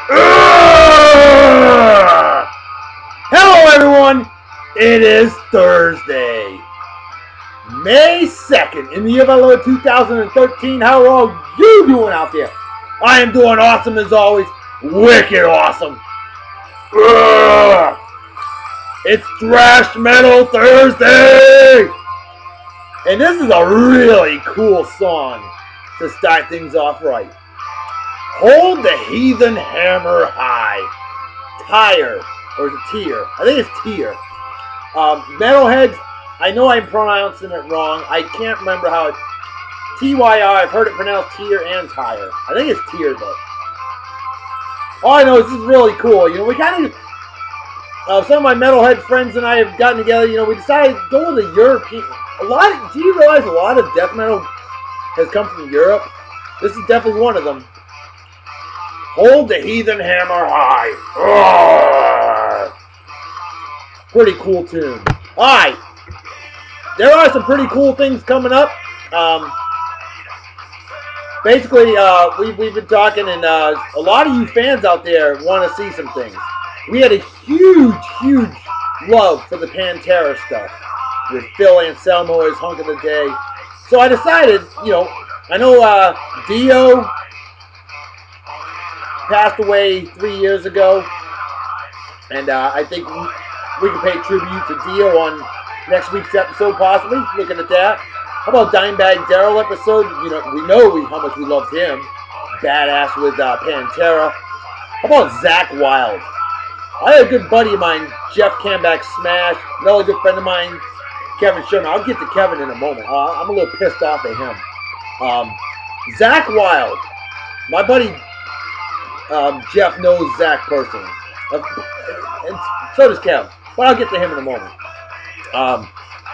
Hello everyone, it is Thursday, May 2nd, in the year of our Lord 2013. How are all you doing out there? I am doing awesome as always, wicked awesome. It's Thrash Metal Thursday! And this is a really cool song to start things off right. Hold the Heathen Hammer High. Tire. Or is it tier? I think it's tier. Metalheads, I know I'm pronouncing it wrong. I can't remember how it... TYR, I've heard it pronounced tier and tire. I think it's tier, though. All I know is this is really cool. You know, we kind of... some of my metalhead friends and I have gotten together. You know, we decided to go with the European... Do you realize a lot of death metal has come from Europe? This is definitely one of them. Hold the Heathen Hammer High. Pretty cool tune. Alright. There are some pretty cool things coming up. Basically, we've been talking, and a lot of you fans out there want to see some things. We had a huge love for the Pantera stuff with Phil Anselmo as Hunk of the Day. So I decided, you know, I know Dio passed away 3 years ago, and I think we can pay tribute to Dio on next week's episode, possibly, looking at that. How about Dimebag Daryl episode? You know, we know how much we loved him. Badass with Pantera. How about Zakk Wylde? I had a good buddy of mine, Jeff Camback Smash. Another good friend of mine, Kevin Sherman. I'll get to Kevin in a moment. I'm a little pissed off at him. Zakk Wylde. My buddy Jeff knows Zakk personally. And so does Kevin. But I'll get to him in a moment.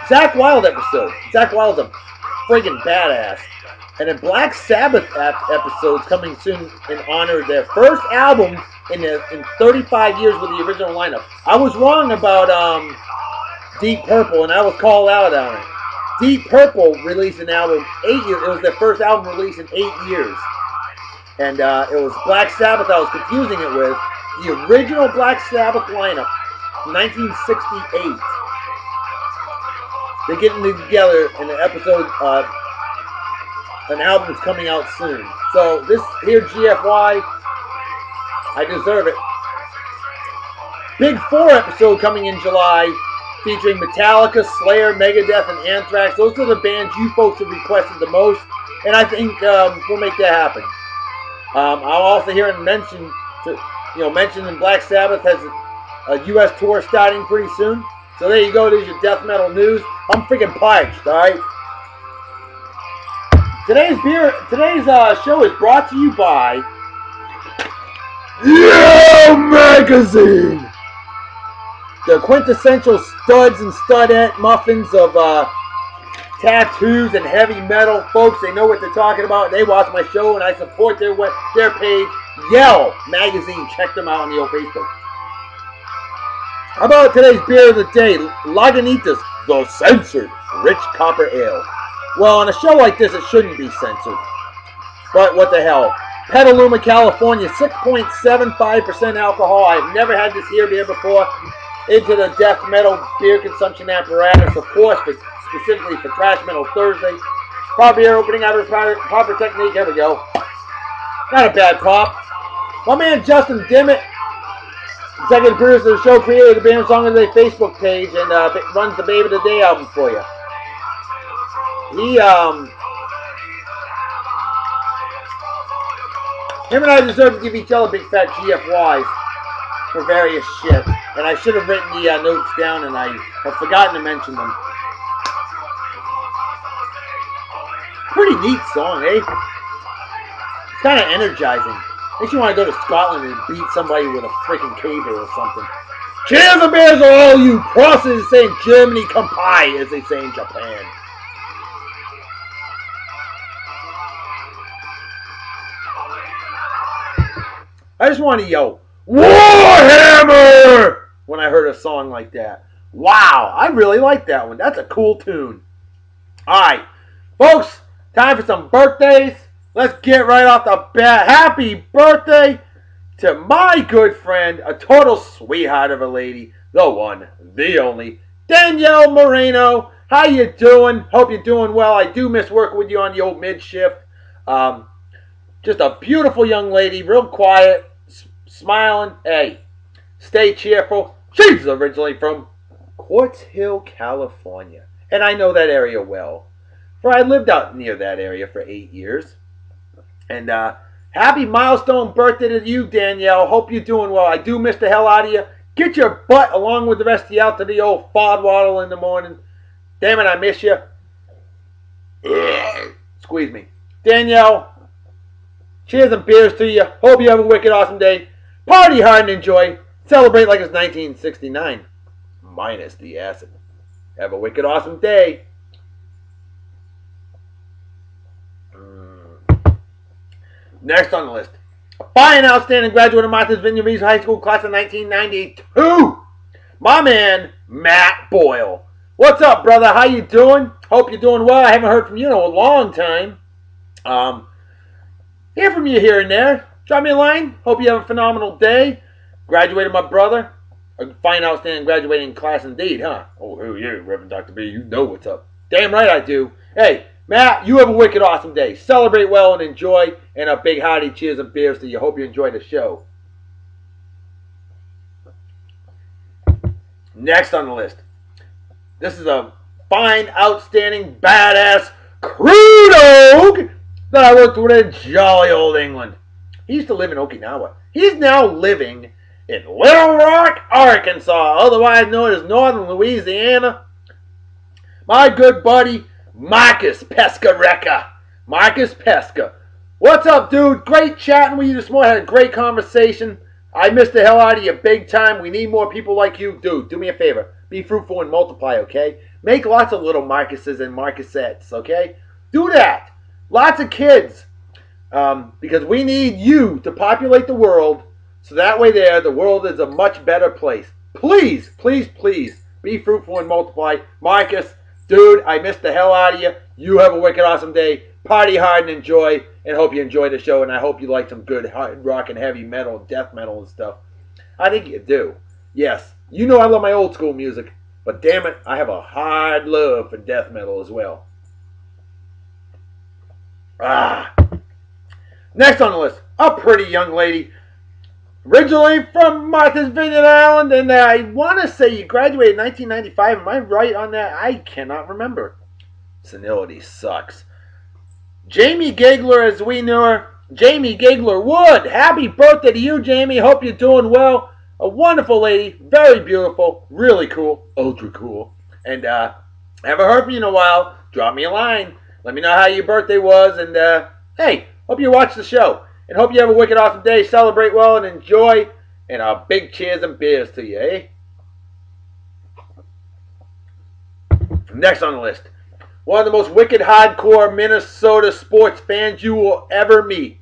Zakk Wylde episode. Zakk Wylde's a friggin' badass. And then Black Sabbath episodes coming soon in honor of their first album in 35 years with the original lineup. I was wrong about Deep Purple, and I was called out on it. Deep Purple released an album 8 years. It was their first album released in 8 years. And it was Black Sabbath I was confusing it with. The original Black Sabbath lineup, 1968. They're getting together in an episode, an album is coming out soon. So this here, GFY, I deserve it. Big 4 episode coming in July, featuring Metallica, Slayer, Megadeth, and Anthrax. Those are the bands you folks have requested the most, and I think we'll make that happen. I'm also hearing mentioned Black Sabbath has a U.S. tour starting pretty soon. So there you go. There's your death metal news. I'm freaking parched. All right. Today's show is brought to you by Yo Magazine, the quintessential studs and studette muffins of tattoos and heavy metal folks. They know what they're talking about. They watch my show, and I support their page. Yell Magazine. Check them out on the old Facebook. How about today's beer of the day? Lagunitas, the Censored Rich Copper Ale. Well, on a show like this, it shouldn't be censored. But what the hell? Petaluma, California, 6.75% alcohol. I've never had this beer before. Into the death metal beer consumption apparatus, of course, but specifically for Thrash Metal Thursday. Pop beer opening out of proper technique. Here we go. Not a bad pop. My man Justin Dimmitt, executive producer of the show, created the band Song of the Day Facebook page and runs the Baby of the Day album for you. Him and I deserve to give each other big fat GFYs for various shit. And I should have written the notes down, and I have forgotten to mention them. Pretty neat song, eh? It's kind of energizing. Makes you want to go to Scotland and beat somebody with a freaking cable or something. Cheers and beers to all you crosses saying Germany kampai, as they say in Japan. I just want to yell, Warhammer! When I heard a song like that. Wow, I really like that one. That's a cool tune. Alright, folks, time for some birthdays. Let's get right off the bat. Happy birthday to my good friend, a total sweetheart of a lady, the one, the only, Danielle Moreno. How you doing? Hope you're doing well. I do miss working with you on the old mid-shift. Just a beautiful young lady, real quiet, smiling. Hey, stay cheerful. She's originally from Quartz Hill, California. And I know that area well, for I lived out near that area for 8 years. And happy milestone birthday to you, Danielle. Hope you're doing well. I do miss the hell out of you. Get your butt along with the rest of you out to the old fod waddle in the morning. Damn it, I miss you. Squeeze me. Danielle, cheers and beers to you. Hope you have a wicked awesome day. Party hard and enjoy. Celebrate like it's 1969. Minus the acid. Have a wicked awesome day. Next on the list. A fine, outstanding graduate of Martha's Vineyard Regional High School class of 1992. My man, Matt Boyle. What's up, brother? How you doing? Hope you're doing well. I haven't heard from you in a long time. Hear from you here and there. Drop me a line. Hope you have a phenomenal day. Graduated, my brother. A fine, outstanding graduating class indeed, huh? Oh, who are you, Reverend Dr. B? You know what's up. Damn right I do. Hey, Matt, you have a wicked awesome day. Celebrate well and enjoy. And a big hearty cheers and beers to you. Hope you enjoy the show. Next on the list. This is a fine, outstanding, badass crude oak that I worked with in jolly old England. He used to live in Okinawa. He's now living in Little Rock, Arkansas, otherwise known as Northern Louisiana. My good buddy, Marcus Pescareca. Marcus Pesca. What's up, dude? Great chatting with you this morning. Had a great conversation. I missed the hell out of you big time. We need more people like you. Dude, do me a favor. Be fruitful and multiply, okay? Make lots of little Marcuses and Marcusettes, okay? Do that. Lots of kids. Because we need you to populate the world. So that way there, the world is a much better place. Please, please, please, be fruitful and multiply. Marcus, dude, I missed the hell out of you. You have a wicked awesome day. Party hard and enjoy. And hope you enjoy the show. And I hope you like some good hard rock and heavy metal, death metal and stuff. I think you do. Yes. You know I love my old school music. But damn it, I have a hard love for death metal as well. Next on the list, a pretty young lady. Originally from Martha's Vineyard Island, and I want to say you graduated in 1995. Am I right on that? I cannot remember. Senility sucks. Jaime Gagler, as we knew her. Jaime Gagler Wood. Happy birthday to you, Jamie. Hope you're doing well. A wonderful lady. Very beautiful. Really cool. Ultra cool. And haven't heard from you in a while. Drop me a line. Let me know how your birthday was. And hey, hope you watch the show. And hope you have a wicked awesome day. Celebrate well and enjoy. And a big cheers and beers to you, eh? Next on the list. One of the most wicked hardcore Minnesota sports fans you will ever meet.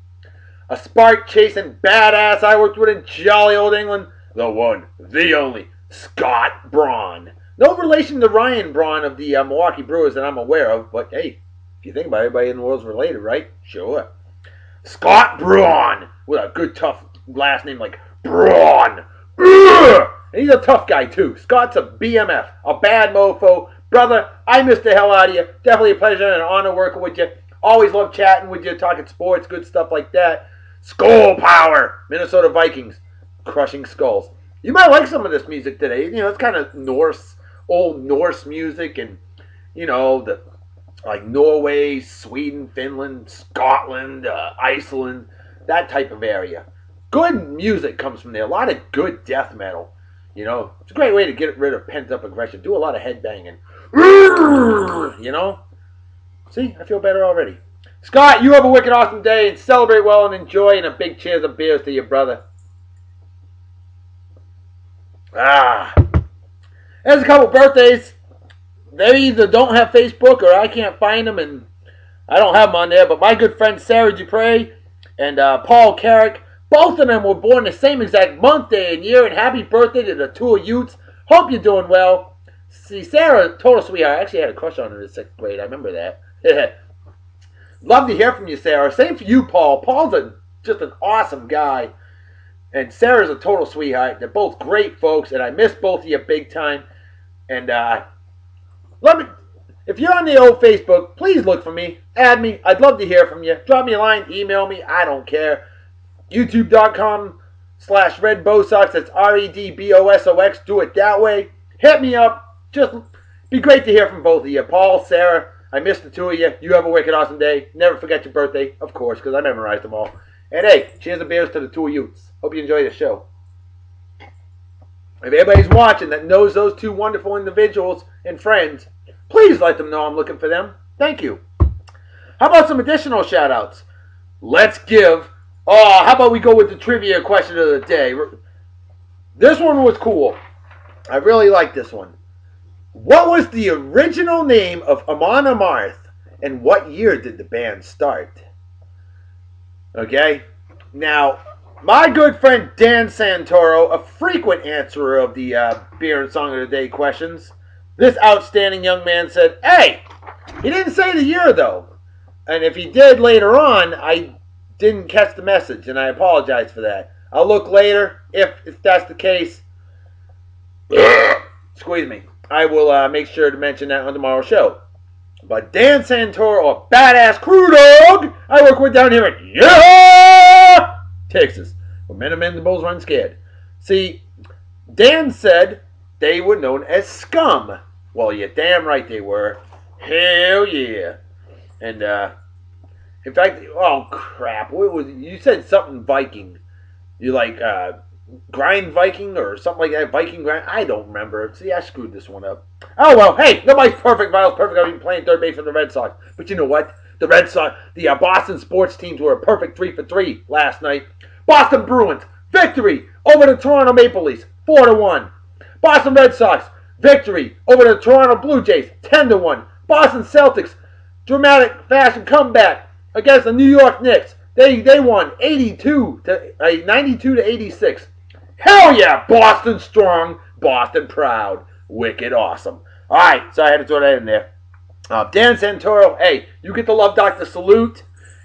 A spark-chasing badass I worked with in jolly old England. The one, the only, Scott Braun. No relation to Ryan Braun of the Milwaukee Brewers that I'm aware of. But hey, if you think about it, everybody in the world's related, right? Sure. Scott Braun. With a good tough last name like Braun. And he's a tough guy too. Scott's a BMF. A bad mofo. Brother, I missed the hell out of you. Definitely a pleasure and an honor working with you. Always love chatting with you, talking sports, good stuff like that. Skull Power, Minnesota Vikings, crushing skulls. You might like some of this music today. You know, it's kind of Norse, old Norse music, and you know, the like Norway, Sweden, Finland, Scotland, Iceland, that type of area. Good music comes from there. A lot of good death metal. You know, it's a great way to get rid of pent-up aggression. Do a lot of headbanging. You know? See, I feel better already. Scott, you have a wicked awesome day and celebrate well and enjoy, and a big cheers of beers to your brother. There's a couple birthdays. They either don't have Facebook or I can't find them, and I don't have them on there. But my good friend Sara Dupre and Paul Carrick, both of them were born the same exact month, day, and year. And happy birthday to the two of Utes. Hope you're doing well. See, Sara, total sweetheart. I actually had a crush on her in 6th grade. I remember that. Love to hear from you, Sara. Same for you, Paul. Paul's just an awesome guy. And Sara's a total sweetheart. They're both great folks, and I miss both of you big time. And let me, if you're on the old Facebook, please look for me. Add me. I'd love to hear from you. Drop me a line. Email me. I don't care. YouTube.com/RedBosox. That's REDBOSOX. Do it that way. Hit me up. Just be great to hear from both of you. Paul, Sara, I miss the two of you. You have a wicked awesome day. Never forget your birthday, of course, because I memorized them all. And hey, cheers and beers to the two of you. Hope you enjoy the show. If anybody's watching that knows those two wonderful individuals and friends, please let them know I'm looking for them. Thank you. How about some additional shout-outs? Let's give... Oh, how about we go with the trivia question of the day? This one was cool. I really like this one. What was the original name of Amon Amarth, and what year did the band start? Okay? Now, my good friend Dan Santoro, a frequent answerer of the Beer and Song of the Day questions, this outstanding young man said, hey, he didn't say the year, though. And if he did later on, I didn't catch the message, and I apologize for that. I'll look later. If that's the case, excuse me, I will make sure to mention that on tomorrow's show. But Dan Santoro, a badass crew dog I work with down here in Texas, where men and the bulls run scared. See, Dan said they were known as scum. Well, you're damn right they were. Hell yeah. And, in fact, oh crap, what was it? You said something Viking. You like, grind Viking or something like that, Viking grind? I don't remember. See, I screwed this one up. Oh, well, hey, nobody's perfect. Vile's perfect. I've been playing third base for the Red Sox. But you know what? The Red Sox, the Boston sports teams were a perfect 3-for-3 last night. Boston Bruins, victory over the Toronto Maple Leafs, 4-1. Boston Red Sox, victory over the Toronto Blue Jays, 10-1. Boston Celtics, dramatic fashion comeback against the New York Knicks. They won 92 to 86. Hell yeah, Boston strong, Boston proud, wicked awesome. All right, so I had to throw that in there. Dan Santoro, hey, you get the Love Doctor salute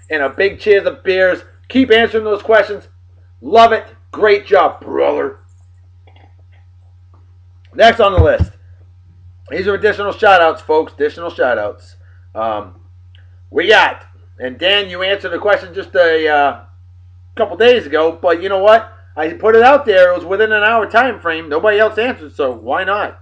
and a big cheers of beers. Keep answering those questions. Love it. Great job, brother. Next on the list. These are additional shout-outs, folks. Additional shout-outs. We got, and Dan, you answered the question just a couple days ago, but you know what? I put it out there. It was within an hour time frame. Nobody else answered, so why not?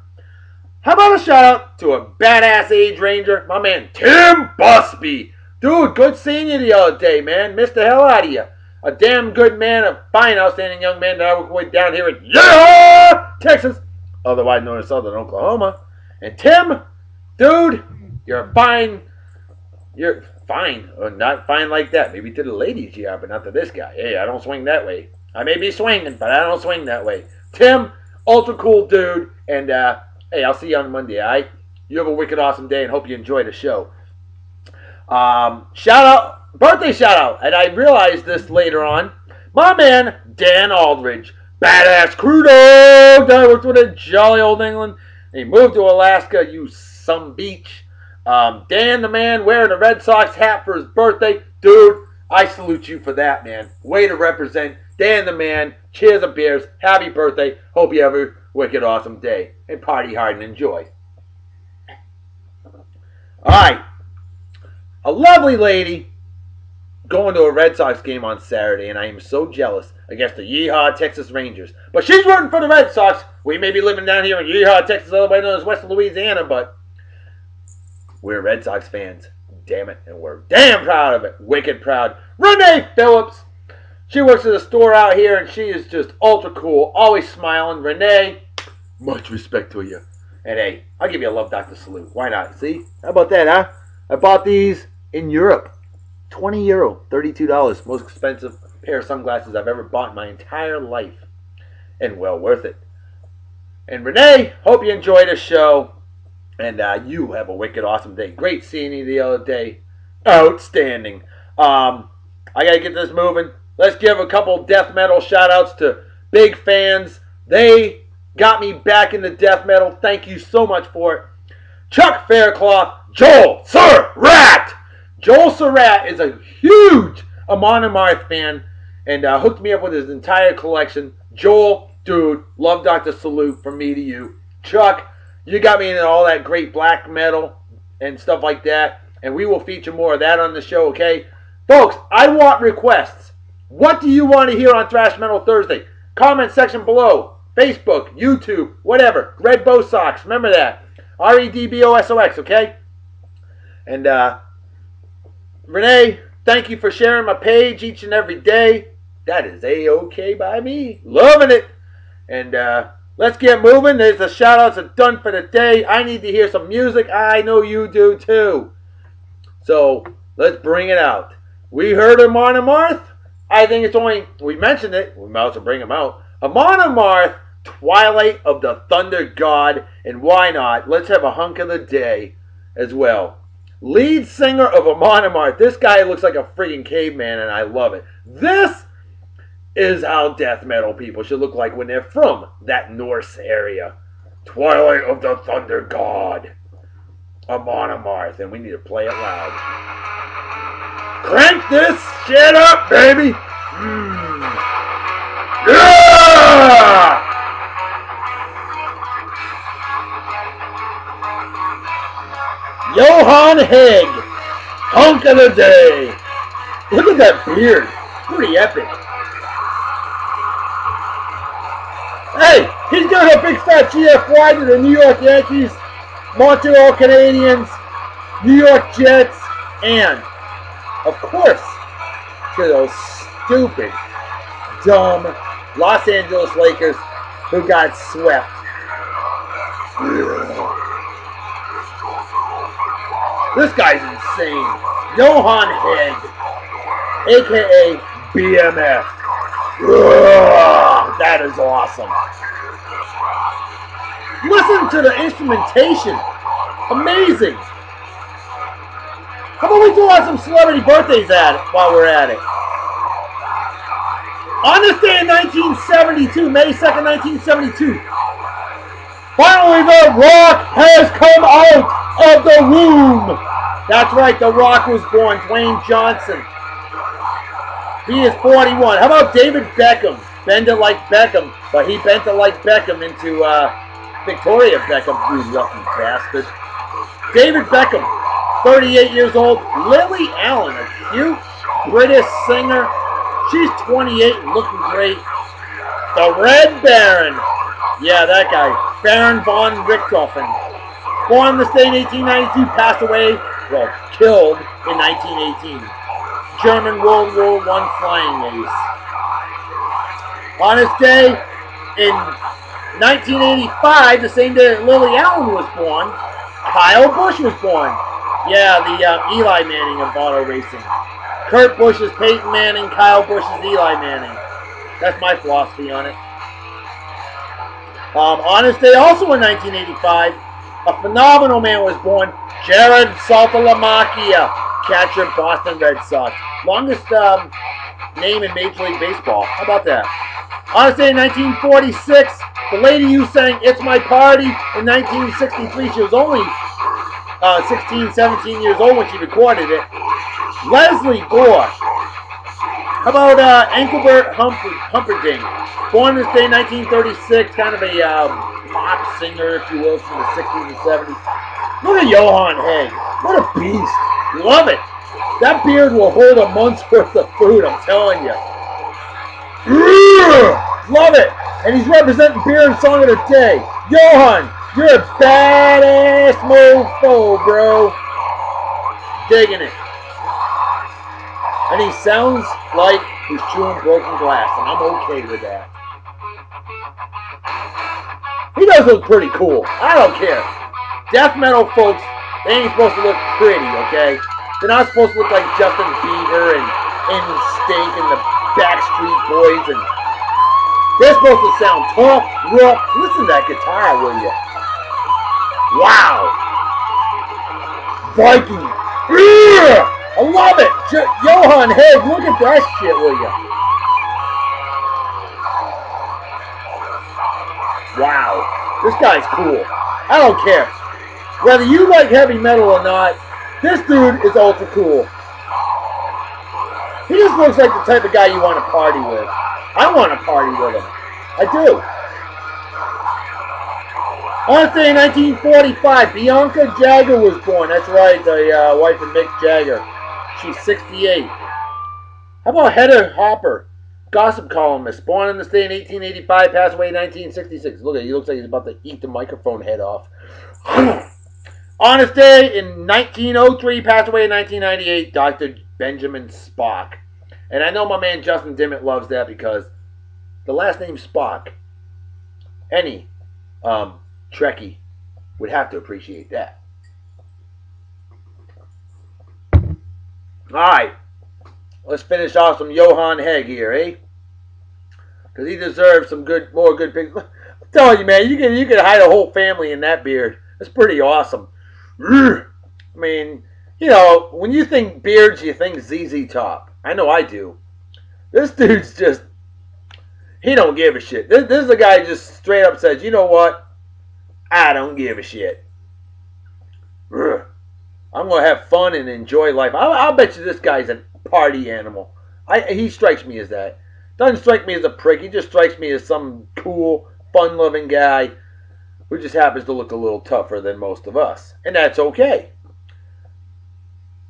How about a shout-out to a badass age ranger, my man Tim Busby. Dude, good seeing you the other day, man. Missed the hell out of you. A damn good man, a fine, outstanding young man that I work with down here in Texas, otherwise known as Southern Oklahoma. And Tim, dude, you're fine. You're fine. Or not fine like that. Maybe to the ladies you are, but not to this guy. Hey, I don't swing that way. I may be swinging, but I don't swing that way. Tim, ultra cool dude. And, hey, I'll see you on Monday, all right? You have a wicked awesome day and hope you enjoy the show. Birthday shout out, and I realized this later on. My man, Dan Aldridge, badass crew dog that I worked with in jolly old England. And he moved to Alaska, some beach. Dan the man wearing a Red Sox hat for his birthday. Dude, I salute you for that, man. Way to represent Dan the man. Cheers and beers. Happy birthday. Hope you have a wicked awesome day. And party hard and enjoy. Alright. A lovely lady going to a Red Sox game on Saturday, and I am so jealous against the Yeehaw Texas Rangers. But she's rooting for the Red Sox. We may be living down here in Yeehaw, Texas, otherwise known as Western Louisiana, but we're Red Sox fans. Damn it, and we're damn proud of it. Wicked proud. Renee Phillips. She works at a store out here, and she is just ultra cool, always smiling. Renee, much respect to you. And hey, I'll give you a Love Doctor salute. Why not? See? How about that, huh? I bought these in Europe. €20, $32. Most expensive pair of sunglasses I've ever bought in my entire life. And well worth it. And Renee, hope you enjoyed the show. And you have a wicked awesome day. Great seeing you the other day. Outstanding. I got to get this moving. Let's give a couple death metal shout outs to big fans. They got me back into death metal. Thank you so much for it. Chuck Faircloth, Joel Surratt. Joel Surratt is a huge Amon Amarth fan. and hooked me up with his entire collection. Joel, dude, love Dr. Salute from me to you. Chuck, you got me into all that great black metal and stuff like that, and we will feature more of that on the show, okay? Folks, I want requests. What do you want to hear on Thrash Metal Thursday? Comment section below. Facebook, YouTube, whatever. Red Bow Socks, remember that. REDBOSOX, okay? And Renee, thank you for sharing my page each and every day. That is A-OK by me. Loving it. And let's get moving. There's the shout-outs are done for the day. I need to hear some music. I know you do too. So let's bring it out. We heard Amon Amarth. I think it's only, we mentioned it. We might as well bring him out. Amon Amarth, Twilight of the Thunder God. And why not? Let's have a hunk of the day as well. Lead singer of Amon Amarth. This guy looks like a friggin' caveman, and I love it. This is how death metal people should look like when they're from that Norse area. Twilight of the Thunder God. Amon Amarth, and we need to play it loud. Crank this shit up, baby! Yeah! Johan Hegg, hunk of the day. Look at that beard. Pretty epic. Hey, he's got a big fat GFY to the New York Yankees, Montreal Canadiens, New York Jets, and, of course, to those stupid, dumb Los Angeles Lakers who got swept. This guy's insane. Johan Hegg, a.k.a. BMF. That is awesome. Listen to the instrumentation. Amazing. How about we throw out some celebrity birthdays at it while we're at it? On this day in 1972, May 2nd, 1972, finally the Rock has come out of the womb. That's right, the Rock was born, Dwayne Johnson. He is 41. How about David Beckham? Bend it like Beckham, but he bent it like Beckham into Victoria Beckham, you lucky bastard. David Beckham, 38 years old. Lily Allen, a cute British singer. She's 28 and looking great. The Red Baron. Yeah, that guy. Baron von Richthofen. Born this day in 1892, passed away, well, killed in 1918. German World War I flying ace. On this day in 1985, the same day that Lily Allen was born, Kyle Busch was born. Yeah, the Eli Manning of auto racing. Kurt Busch is Peyton Manning, Kyle Busch is Eli Manning. That's my philosophy on it. On this day, also in 1985, a phenomenal man was born, Jared Saltalamacchia, catcher, Boston Red Sox. Longest name in Major League Baseball. How about that? On this day in 1946, the lady who sang It's My Party in 1963, she was only 16, 17 years old when she recorded it. Leslie Gore. How about Engelbert Humperdinck? Born this day in 1936, kind of a pop singer, if you will, from the 60s and 70s. Look at Johan Hegg. What a beast. Love it. That beard will hold a month's worth of food, I'm telling you. Love it. And he's representing beer and song of the day. Johan, you're a badass mofo, bro. Digging it. And he sounds like he's chewing broken glass, and I'm okay with that. He does look pretty cool. I don't care. Death metal folks, they ain't supposed to look pretty, okay? They're not supposed to look like Justin Bieber and Stink and the Backstreet Boys, and they're supposed to sound tough, rough. Listen to that guitar, will you? Wow. Viking. I love it. Johan Hegg, look at that shit, will you? Wow. This guy's cool. I don't care. Whether you like heavy metal or not, this dude is ultra cool. He just looks like the type of guy you want to party with. I want to party with him. I do. On this day in 1945, Bianca Jagger was born. That's right, the wife of Mick Jagger. She's 68. How about Heather Hopper, gossip columnist, born on this day in 1885, passed away in 1966. Look at him, he looks like he's about to eat the microphone head off. On this day in 1903, passed away in 1998, Dr. Benjamin Spock. And I know my man Justin Dimmitt loves that because the last name Spock, any Trekkie would have to appreciate that. Alright, let's finish off some Johann Hegg here, eh? Because he deserves some more good pictures. I'm telling you, man, you can hide a whole family in that beard. That's pretty awesome. I mean, you know, when you think beards, you think ZZ Top. I know I do. This dude's just, he don't give a shit. This is a guy who just straight up says, you know what? I don't give a shit. I'm going to have fun and enjoy life. I'll bet you this guy's a party animal. He strikes me as that. Doesn't strike me as a prick. He just strikes me as some cool, fun-loving guy who just happens to look a little tougher than most of us. And that's okay.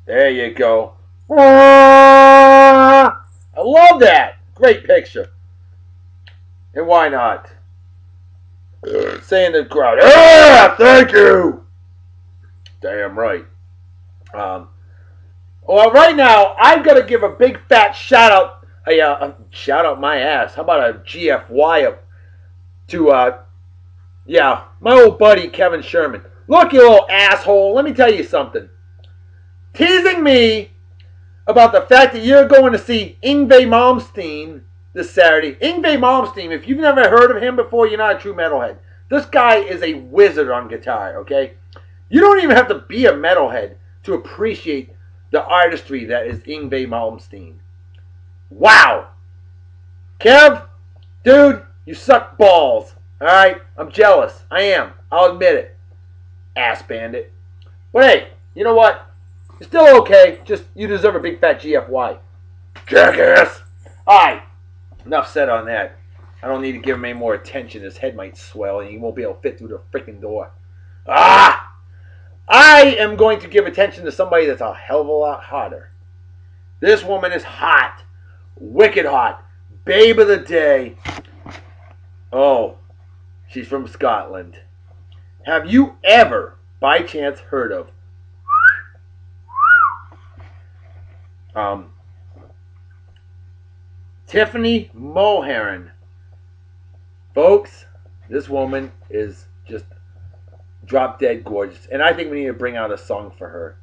There you go. I love that. Great picture. And why not? Saying to the crowd, thank you. Damn right. Well, right now, I've got to give a big fat shout out. Shout out my ass. How about a GFY up to, my old buddy Kevin Sherman. Look, you little asshole. Let me tell you something. Teasing me about the fact that you're going to see Yngwie Malmsteen this Saturday. Yngwie Malmsteen, if you've never heard of him before, you're not a true metalhead. This guy is a wizard on guitar, okay? You don't even have to be a metalhead to appreciate the artistry that is Yngwie Malmsteen. Wow! Kev, dude, you suck balls, alright? I'm jealous. I am. I'll admit it. Ass bandit. But hey, you know what? You're still okay. Just, you deserve a big fat GFY. Jackass! Alright. Enough said on that. I don't need to give him any more attention. His head might swell and he won't be able to fit through the freaking door. I am going to give attention to somebody that's a hell of a lot hotter. This woman is hot. Wicked hot. Babe of the day. Oh, she's from Scotland. Have you ever, by chance, heard of Tiffany Moharan? Folks, this woman is just drop dead gorgeous. And I think we need to bring out a song for her.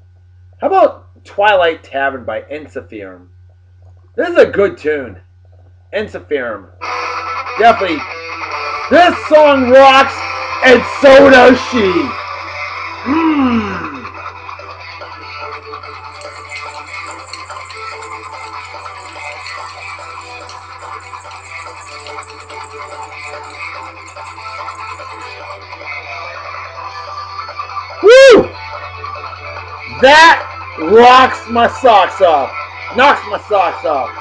How about Twilight Tavern by Ensiferum? This is a good tune. Ensiferum. Definitely. This song rocks, and so does she. Woo! That rocks my socks off. Knocks my socks off.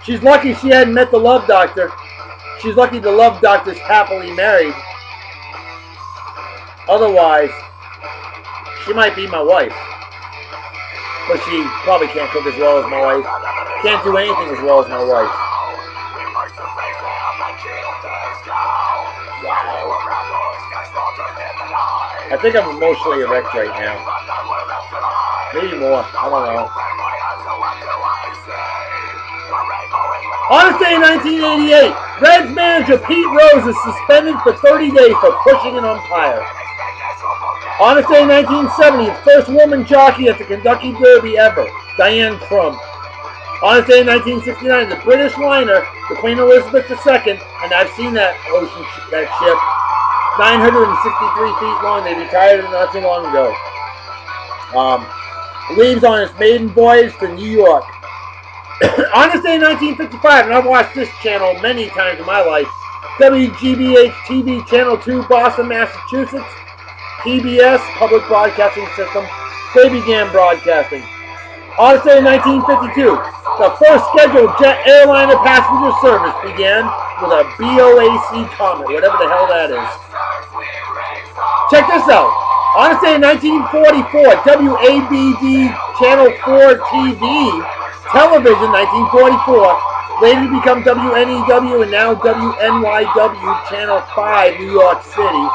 She's lucky she hadn't met the Love Doctor. She's lucky the Love Doctor's happily married. Otherwise, she might be my wife. But she probably can't cook as well as my wife. Can't do anything as well as my wife. Wow. I think I'm emotionally erect right now. Maybe more. I don't know. On this day in 1988, Reds manager Pete Rose is suspended for 30 days for pushing an umpire. On this day in 1970, the first woman jockey at the Kentucky Derby ever, Diane Crump. On this day in 1969, the British liner, the Queen Elizabeth II, and I've seen that ship, 963 feet long. They retired not too long ago. Leaves on its maiden voyage to New York. On this day in 1955, and I've watched this channel many times in my life, WGBH TV Channel 2, Boston, Massachusetts. PBS, Public Broadcasting System, they began broadcasting. On this day in 1952, the first scheduled jet airliner passenger service began with a BOAC Comet, whatever the hell that is. Check this out. On this day in 1944, WABD Channel 4 TV, television, 1944, later to become WNEW and now WNYW Channel 5, New York City.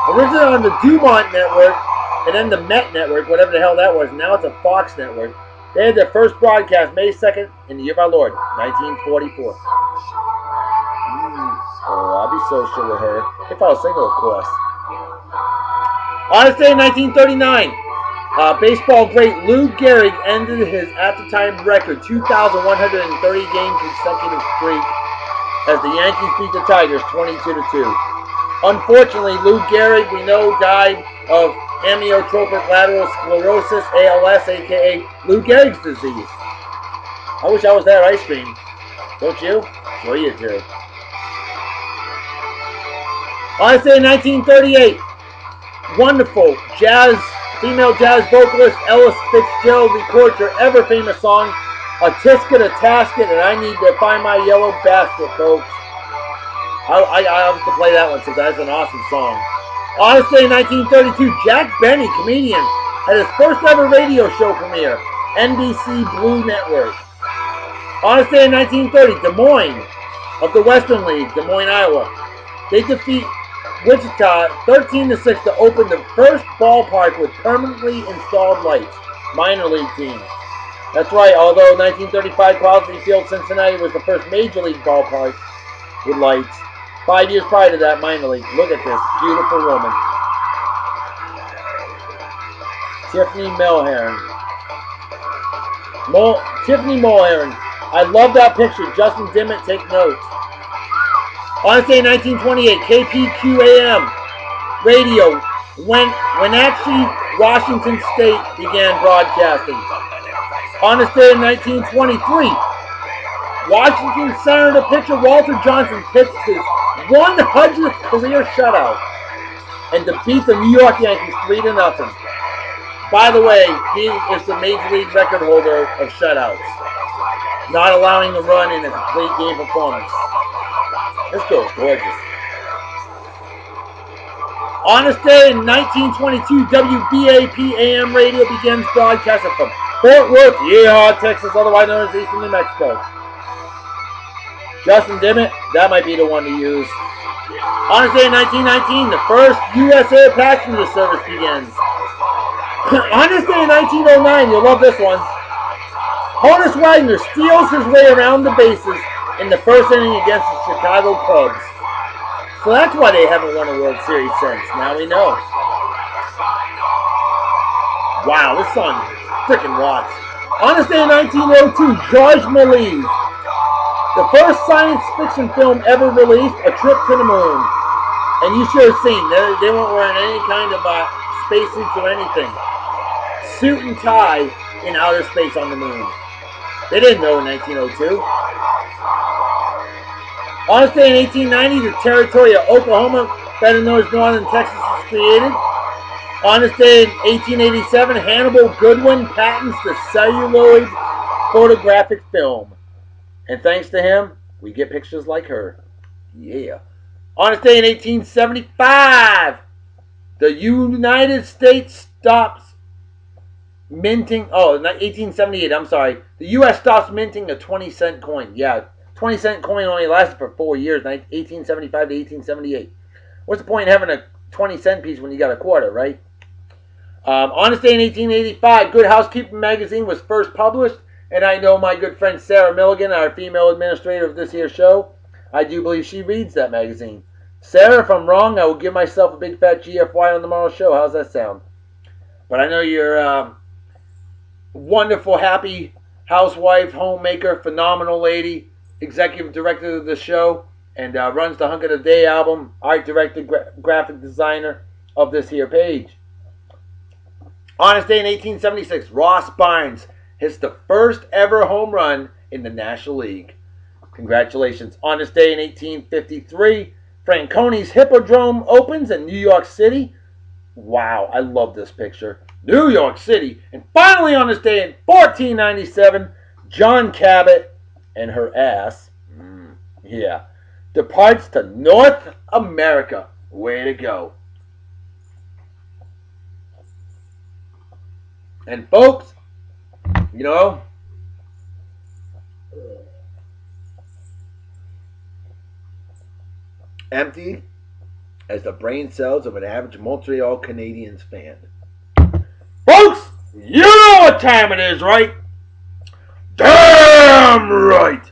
Originally on the Dumont Network, and then the Met Network, whatever the hell that was. Now it's a Fox Network. They had their first broadcast May 2nd in the year of our Lord, 1944. Oh, I'll be social with her. If I was single, of course. On this day in 1939, baseball great Lou Gehrig ended his at-the-time record 2,130-game consecutive streak as the Yankees beat the Tigers 22-2. Unfortunately, Lou Gehrig, we know, died of amyotrophic lateral sclerosis, ALS, a.k.a. Lou Gehrig's disease. I wish I was that ice cream. Don't you? Sure you do. On this day in 1938, wonderful female jazz vocalist Ella Fitzgerald records her ever-famous song, A Tisket, a Tasket, and I Need to Find My Yellow Basket, folks. I have to play that one since that's an awesome song. On this day in 1932, Jack Benny, comedian, had his first ever radio show premiere, NBC Blue Network. On this day in 1930, Des Moines of the Western League, Des Moines, Iowa. They defeat Wichita 13-6 to open the first ballpark with permanently installed lights. Minor league team. That's right, although 1935 Crosby Field, Cincinnati was the first major league ballpark with lights. 5 years prior to that, minor league. Look at this beautiful woman. Tiffany Mulheron. Tiffany Mulheron. I love that picture. Justin Dimmitt, take notes. On this day in 1928, KPQAM radio, Wenatchee, Washington State began broadcasting. On this day in 1923, Washington Senator pitcher Walter Johnson pitched his 100th career shutout and to beat the New York Yankees 3-0. By the way, he is the major league record holder of shutouts, not allowing a run in a complete game performance. This girl is gorgeous. On this day in 1922, WBAP AM radio begins broadcasting from Fort Worth, Yeehaw, Texas, otherwise known as Eastern New Mexico. Justin Dimmitt, that might be the one to use. On this day in 1919, the first U.S. air passenger service begins. On this day in 1909, you'll love this one. Honus Wagner steals his way around the bases in the first inning against the Chicago Cubs. So that's why they haven't won a World Series since. Now we know. Wow, this song freaking rocks. On this day in 1902, Georges Méliès, the first science fiction film ever released, A Trip to the Moon. And you should have seen, they weren't wearing any kind of spacesuits or anything. Suit and tie in outer space on the moon. They didn't know in 1902. On this day in 1890, the territory of Oklahoma, better known as Northern Texas, was created. On this day in 1887, Hannibal Goodwin patents the celluloid photographic film. And thanks to him, we get pictures like her. Yeah. On this day in 1875, the United States stops minting, 1878, I'm sorry. The U.S. stops minting a 20-cent coin. Yeah, 20-cent coin only lasted for 4 years, 1875 to 1878. What's the point in having a 20-cent piece when you got a quarter, right? On this day in 1885, Good Housekeeping magazine was first published. And I know my good friend Sara Milligan, our female administrator of this here show, I do believe she reads that magazine. Sara, if I'm wrong, I will give myself a big fat GFY on tomorrow's show. How's that sound? But I know you're a wonderful, happy housewife, homemaker, phenomenal lady, executive director of the show, and runs the Hunk of the Day album, art director, graphic designer of this here page. On this day in 1876, Ross Barnes hits the first ever home run in the National League. Congratulations. On this day in 1853, Franconi's Hippodrome opens in New York City. Wow, I love this picture. New York City. And finally on this day in 1497, John Cabot and her ass, yeah, departs to North America. Way to go. And folks, you know, empty as the brain cells of an average Montreal Canadiens fan. Folks, you know what time it is, right? Damn right,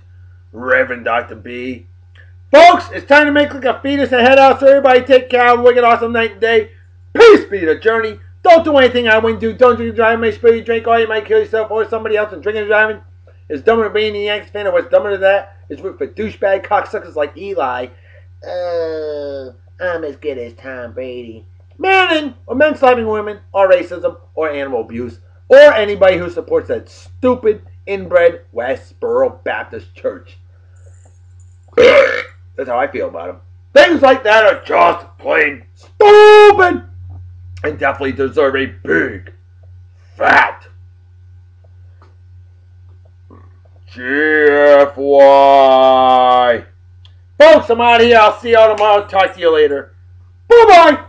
Reverend Dr. B. Folks, it's time to make like a fetus and head out, so everybody take care. Have a wicked awesome night and day. Peace be the journey. Don't do anything I wouldn't do. Don't drink and drive. May spill you drink, or you might kill yourself or somebody else. And drinking and driving is dumber than being a Yankees fan, or what's dumber than that is for douchebag cocksuckers like Eli. I'm as good as Tom Brady. Manning, or men slapping women, or racism, or animal abuse, or anybody who supports that stupid, inbred Westboro Baptist Church. That's how I feel about them. Things like that are just plain stupid, and definitely deserve a big, fat GFY. Folks, I'm out of here. I'll see y'all tomorrow. Talk to you later. Bye-bye.